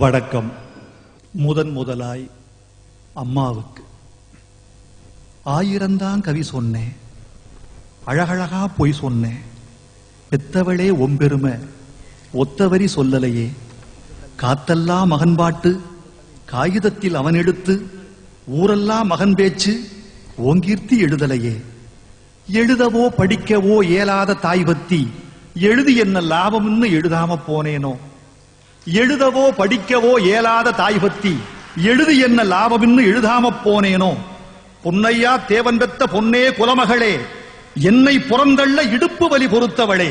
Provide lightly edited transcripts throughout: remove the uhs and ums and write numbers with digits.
வணக்கம். முதலாய் அம்மாவுக்கு 1000 கவி சொன்னேன், அழகழகா பொய் சொன்னேன், பெத்தவளே ஒம்பெருமை ஒத்தவரி சொல்லலையே, காத்தெல்லாம் மகன் பாட்டு காகிதத்தில் அவன் எடுத்து ஊரெல்லாம் மகன் பேச்சு ஓங்கீர்த்தி எழுதலையே, எழுதவோ படிக்கவோ இயலாத தாய் பத்தி எழுதி என்ன லாபம்னு எழுதாம போனேனோ, எழுதவோ படிக்கவோ இயலாத தாய் பத்தி எழுதி என்ன லாபம்னு எழுதாம போனேனோ, பொன்னையா தேவன் பெத்த பொன்னே குலமகளே, என்னை புறந்தள்ள இடுப்பு வலி பொறுத்தவளே,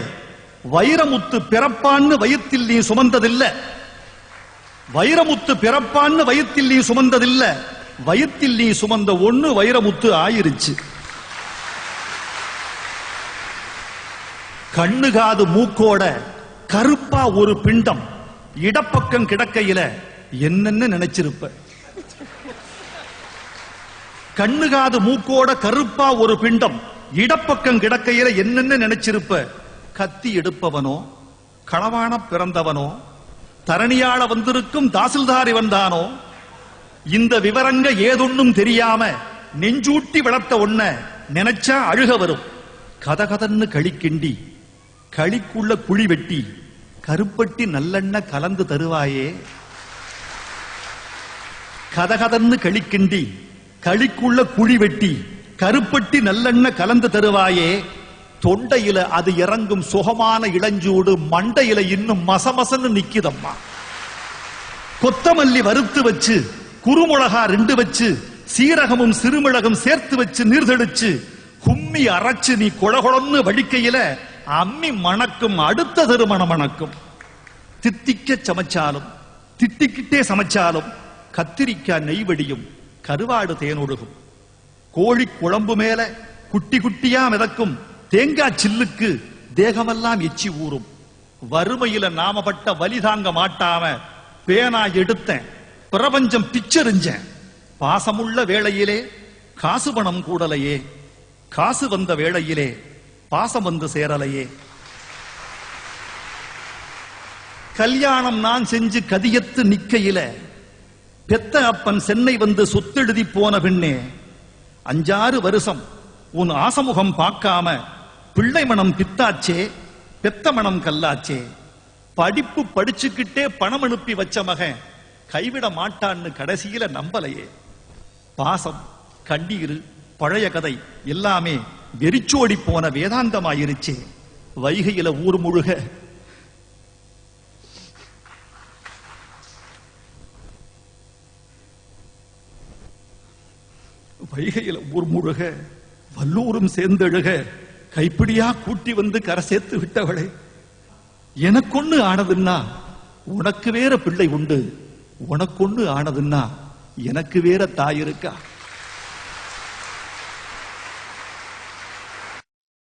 வைரமுத்து பிறப்பான்னு வயிற்றில் நீ சுமந்ததில்ல, வைரமுத்து பிறப்பான்னு வயிற்றில் நீ சுமந்ததில்ல, வயிற்றில் நீ சுமந்த ஒண்ணு வைரமுத்து ஆயிருச்சு. கண்ணு காது மூக்கோட கருப்பா ஒரு பிண்டம் இடப்பக்கம் கிடக்கையில என்னென்ன நினைச்சிருப்ப. கண்ணு காது மூக்கோட கருப்பா ஒரு பிண்டம் இடப்பக்கம் கிடக்கையில என்னென்ன நினைச்சிருப்ப. கத்தி எடுப்பவனோ களவான பிறந்தவனோ தரணியாள வந்திருக்கும் தாசில்தார் இவன்தானோ, இந்த விவரங்க ஏதொன்னும் தெரியாம நெஞ்சூட்டி வளர்த்த ஒன்ன நினைச்சா அழுக வரும். கதகதன்னு களிக்கிண்டி களிக்குள்ள குழி வெட்டி கருப்பட்டி நல்லெண்ண கலந்து தருவாயே, கதகதன்னு களிக்கிண்டி களிக்குள்ள குழி வெட்டி கருப்பட்டி நல்லெண்ண கலந்து தருவாயே, தொண்டையில அது இறங்கும் சுகமான இளஞ்சூடு மண்டையில இன்னும் மசமசன்னு நிக்குதம்மா. கொத்தமல்லி வறுத்து வச்சு குறுமுளகா 2 வச்சு சீரகமும் சிறுமிளகும் சேர்த்து வச்சு நீர்தெளிச்சு கும்மி அரைச்சு நீ கொழகொழன்னு வடிக்கையில அம்மி மணக்கும், அடுத்த திருமணம் மணக்கும். தித்திக்க சமைச்சாலும் திட்டிக்கிட்டே சமைச்சாலும் கத்திரிக்காய் நெய்வடியும், கருவாடு தேனொழுகும். கோழி குழம்பு மேல குட்டி குட்டியா மிதக்கும் தேங்காய் சில்லுக்கு தேகமெல்லாம் எச்சி ஊறும். வறுமையில நாமப்பட்ட வலி தாங்க மாட்டாம பேனா எடுத்தேன், பிரபஞ்சம் பிச்செறிஞ்சேன். பாசமுள்ள வேளையிலே காசு பணம் கூடலையே, காசு வந்த வேளையிலே பாசம் வந்து சேரலையே. கல்யாணம் நான் செஞ்சு கதியத்து நிக்கையில பெத்த அப்பன் சென்னை வந்து சொத்தெழுதி போன பின்னே 5-6 வருஷம் உன் ஆசமுகம் பார்க்காம பிள்ளை மனம் பித்தாச்சே, பெத்த மனம் கல்லாச்சே. படிப்பு படிச்சுக்கிட்டே பணம் அனுப்பி வச்ச மகன் கைவிட மாட்டான்னு கடைசியில நம்பலையே. பாசம் கண்ணீர் பழைய கதை எல்லாமே வெறிச்சோடி போன வேதாந்தமாயிருச்சே. வைகையில ஊர் முழுக வைகையில ஊர் முழுக வல்லூரும் சேர்ந்தெழுக கைப்பிடியா கூட்டி வந்து கரை சேர்த்து விட்டவளே, எனக்கொன்னு ஆனதுன்னா உனக்கு வேற பிள்ளை உண்டு, உனக்கொன்னு ஆனதுன்னா எனக்கு வேற தாய் இருக்கா.